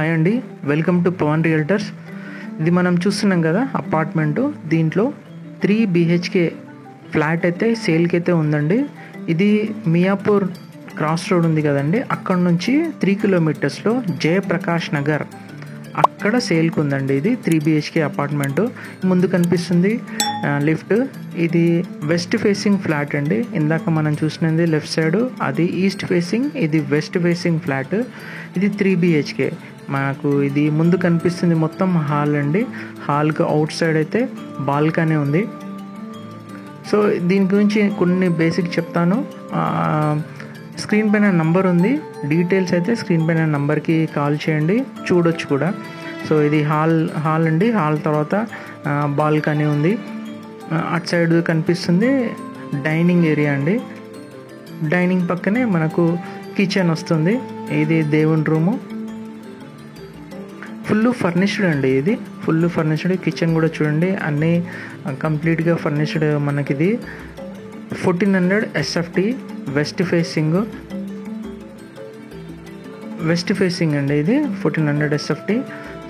Hi అండి, welcome to Pawan realtors. ఇది మనం చూస్తున్నాం కదా అపార్ట్మెంటు. దీంట్లో 3 BHK ఫ్లాట్ అయితే సేల్కి అయితే ఉందండి. ఇది మియాపూర్ క్రాస్ రోడ్ ఉంది కదండి, అక్కడ నుంచి 3 కిలోమీటర్స్లో జయప్రకాష్ నగర్ అక్కడ సేల్కి ఉందండి. ఇది 3 BHK అపార్ట్మెంటు. ముందు కనిపిస్తుంది లిఫ్ట్. ఇది వెస్ట్ ఫేసింగ్ ఫ్లాట్ అండి. ఇందాక మనం చూసినది లెఫ్ట్ సైడ్, అది ఈస్ట్ ఫేసింగ్, ఇది వెస్ట్ ఫేసింగ్ ఫ్లాట్. ఇది 3 BHK. మనకు ఇది ముందు కనిపిస్తుంది మొత్తం హాల్ అండి. హాల్కి అవుట్ సైడ్ అయితే బాల్కనీ ఉంది. సో దీని గురించి కొన్ని బేసిక్ చెప్తాను. స్క్రీన్ పైన నంబర్ ఉంది, డీటెయిల్స్ అయితే స్క్రీన్ పైన నంబర్కి కాల్ చేయండి, చూడొచ్చు కూడా. సో ఇది హాల్ అండి. హాల్ తర్వాత బాల్కనీ ఉంది. అటు సైడ్ కనిపిస్తుంది డైనింగ్ ఏరియా అండి. డైనింగ్ పక్కనే మనకు కిచెన్ వస్తుంది. ఇది దేవుని రూము. ఫుల్ ఫర్నిష్డ్ అండి. ఇది ఫుల్ ఫర్నిష్డ్. కిచెన్ కూడా చూడండి, అన్నీ కంప్లీట్గా ఫర్నిష్డ్. మనకిది 1400 SFT వెస్ట్ ఫేసింగ్ అండి. ఇది 1400 SFT.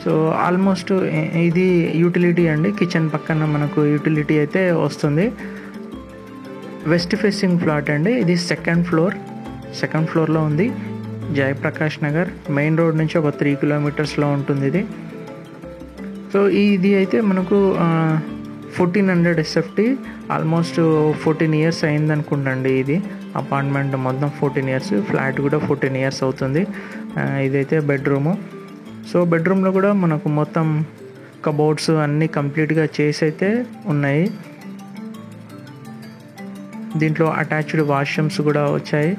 సో ఆల్మోస్ట్ ఇది యూటిలిటీ అండి. కిచెన్ పక్కన మనకు యూటిలిటీ అయితే వస్తుంది. వెస్ట్ ఫేసింగ్ ఫ్లాట్ అండి. ఇది సెకండ్ ఫ్లోర్లో ఉంది. జయప్రకాష్ నగర్ మెయిన్ రోడ్ నుంచి ఒక 3 కిలోమీటర్స్లో ఉంటుంది ఇది. సో ఇది అయితే మనకు 1400 SFT. ఆల్మోస్ట్ 14 ఇయర్స్ అయింది అనుకుంటండి. ఇది అపార్ట్మెంట్ మొత్తం 14 ఇయర్స్, ఫ్లాట్ కూడా 14 ఇయర్స్ అవుతుంది. ఇదైతే బెడ్రూము. సో బెడ్రూమ్లో కూడా మనకు మొత్తం కబోర్డ్స్ అన్నీ కంప్లీట్గా చేసి అయితే ఉన్నాయి. దీంట్లో అటాచ్డ్ వాష్రూమ్స్ కూడా వచ్చాయి.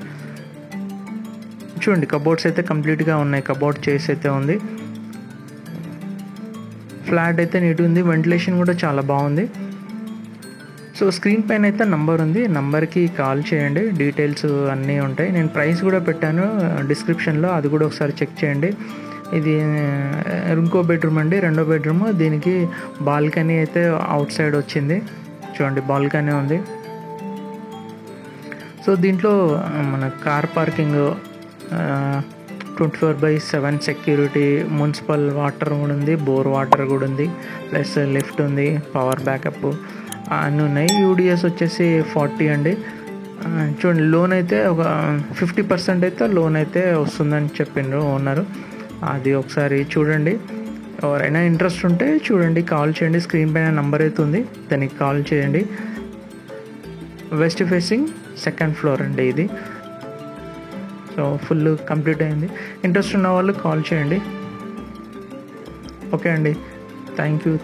చూడండి, కబోర్డ్స్ అయితే కంప్లీట్గా ఉన్నాయి, కబోర్డ్ చేసి అయితే ఉంది. ఫ్లాట్ అయితే నీట్ ఉంది, వెంటిలేషన్ కూడా చాలా బాగుంది. సో స్క్రీన్ పైన అయితే నంబర్ ఉంది, నంబర్కి కాల్ చేయండి, డీటెయిల్స్ అన్నీ ఉంటాయి. నేను ప్రైస్ కూడా పెట్టాను డిస్క్రిప్షన్లో, అది కూడా ఒకసారి చెక్ చేయండి. ఇది ఇంకో బెడ్రూమ్ అండి, రెండో బెడ్రూమ్. దీనికి బాల్కనీ అయితే అవుట్ సైడ్ వచ్చింది. చూడండి, బాల్కనీ ఉంది. సో దీంట్లో మన car parking, 24/7 security, municipal water కూడా ఉంది, బోర్ వాటర్ కూడా ఉంది, ప్లస్ లిఫ్ట్ ఉంది, పవర్ బ్యాకప్ అన్నీ ఉన్నాయి. UDS వచ్చేసి 40 అండి. చూడండి, లోన్ అయితే ఒక 50% అయితే లోన్ అయితే వస్తుందని చెప్పిండ్రు ఓనరు. అది ఒకసారి చూడండి. ఎవరైనా ఇంట్రెస్ట్ ఉంటే చూడండి, కాల్ చేయండి. స్క్రీన్ పైన నంబర్ అయితే ఉంది, దానికి కాల్ చేయండి. వెస్ట్ ఫేసింగ్ సెకండ్ ఫ్లోర్ అండి ఇది. సో ఫుల్ కంప్లీట్ అయింది. ఇంట్రెస్ట్ ఉన్న వాళ్ళు కాల్ చేయండి. ఓకే అండి, థ్యాంక్ యూ.